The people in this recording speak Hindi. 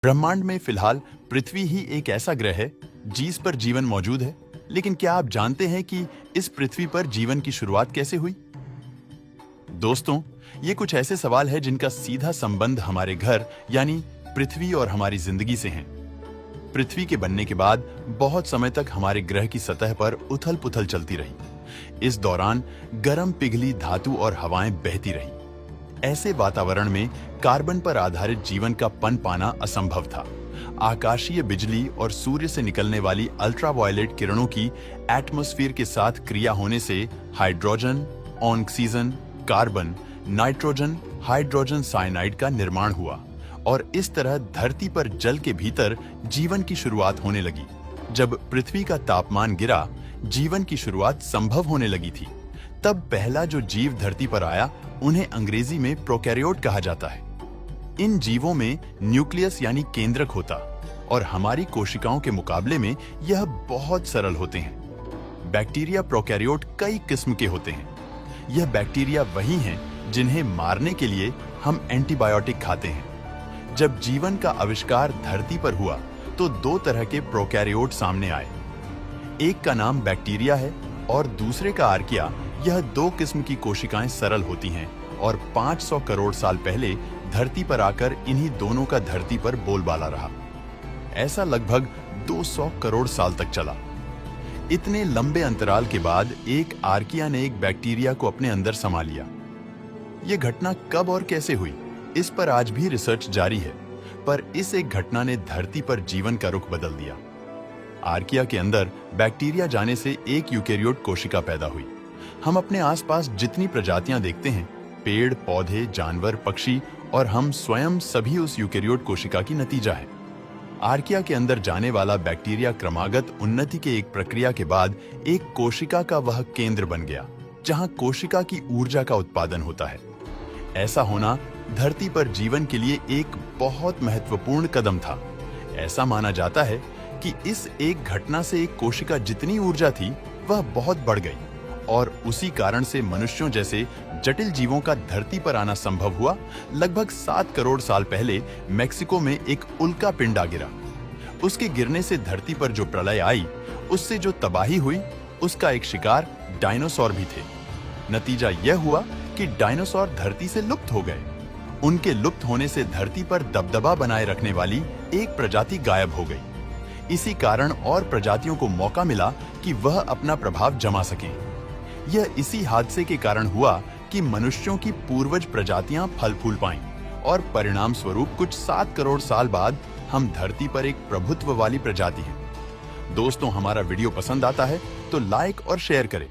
ब्रह्मांड में फिलहाल पृथ्वी ही एक ऐसा ग्रह है जिस पर जीवन मौजूद है। लेकिन क्या आप जानते हैं कि इस पृथ्वी पर जीवन की शुरुआत कैसे हुई? दोस्तों, ये कुछ ऐसे सवाल है जिनका सीधा संबंध हमारे घर यानी पृथ्वी और हमारी जिंदगी से है। पृथ्वी के बनने के बाद बहुत समय तक हमारे ग्रह की सतह पर उथल-पुथल चलती रही। इस दौरान गर्म पिघली धातु और हवाएं बहती रही। ऐसे वातावरण में कार्बन पर आधारित जीवन का पन पाना असंभव था। आकाशीय बिजली और सूर्य से निकलने वाली अल्ट्रावायलेट किरणों की एटमॉस्फेयर के साथ क्रिया होने से hydrogen, oxygen, carbon, nitrogen, hydrogen cyanide का निर्माण हुआ और इस तरह धरती पर जल के भीतर जीवन की शुरुआत होने लगी। जब पृथ्वी का तापमान गिरा, जीवन की शुरुआत संभव होने लगी थी। तब पहला जो जीव धरती पर आया, उन्हें अंग्रेजी में प्रोकैरियोट कहा जाता है। इन जीवों में न्यूक्लियस यानी केंद्रक होता और हमारी कोशिकाओं के मुकाबले में यह बहुत सरल होते हैं। बैक्टीरिया प्रोकैरियोट कई किस्म के होते हैं। यह बैक्टीरिया वही हैं जिन्हें मारने के लिए हम एंटीबायोटिक खाते हैं। जब जीवन का आविष्कार धरती पर हुआ तो दो तरह के प्रोकैरियोट सामने आए। एक का नाम बैक्टीरिया है और दूसरे का आर्किया। यह दो किस्म की कोशिकाएं सरल होती हैं और 500 करोड़ साल पहले धरती पर आकर इन्हीं दोनों का धरती पर बोलबाला रहा। ऐसा लगभग 200 करोड़ साल तक चला। इतने लंबे अंतराल के बाद एक आर्किया ने एक बैक्टीरिया को अपने अंदर समा लिया। यह घटना कब और कैसे हुई, इस पर आज भी रिसर्च जारी है, पर इस एक घटना ने धरती पर जीवन का रुख बदल दिया। आर्किया के अंदर बैक्टीरिया जाने से एक यूकेरियोट कोशिका पैदा हुई। हम अपने आसपास जितनी प्रजातियां देखते हैं, पेड़, पौधे, जानवर, पक्षी और हम स्वयं सभी उस यूकेरियोट कोशिका की नतीजा है। आर्किया के अंदर जाने वाला बैक्टीरिया क्रमागत उन्नति के एक प्रक्रिया के बाद एक कोशिका का वह केंद्र बन गया जहां कोशिका की ऊर्जा का उत्पादन होता है। ऐसा होना धरती पर जीवन के लिए एक बहुत महत्वपूर्ण कदम था। ऐसा माना जाता है कि इस एक घटना से एक कोशिका जितनी ऊर्जा थी वह बहुत बढ़ गई और उसी कारण से मनुष्यों जैसे जटिल जीवों का धरती पर आना संभव हुआ। लगभग 7 करोड़ साल पहले मेक्सिको में एक उल्का पिंडा गिरा। उसके गिरने से धरती पर जो प्रलय आई, उससे जो तबाही हुई, उसका एक शिकार डायनासोर भी थे। नतीजा यह हुआ कि डायनासोर धरती से लुप्त हो गए। उनके लुप्त होने से धरती पर दबदबा बनाए रखने वाली एक प्रजाति गायब हो गई। इसी कारण और प्रजातियों को मौका मिला कि वह अपना प्रभाव जमा सकें। यह इसी हादसे के कारण हुआ कि मनुष्यों की पूर्वज प्रजातियां फल फूल पाईं और परिणाम स्वरूप कुछ 7 करोड़ साल बाद हम धरती पर एक प्रभुत्व वाली प्रजाति हैं। दोस्तों, हमारा वीडियो पसंद आता है तो लाइक और शेयर करें।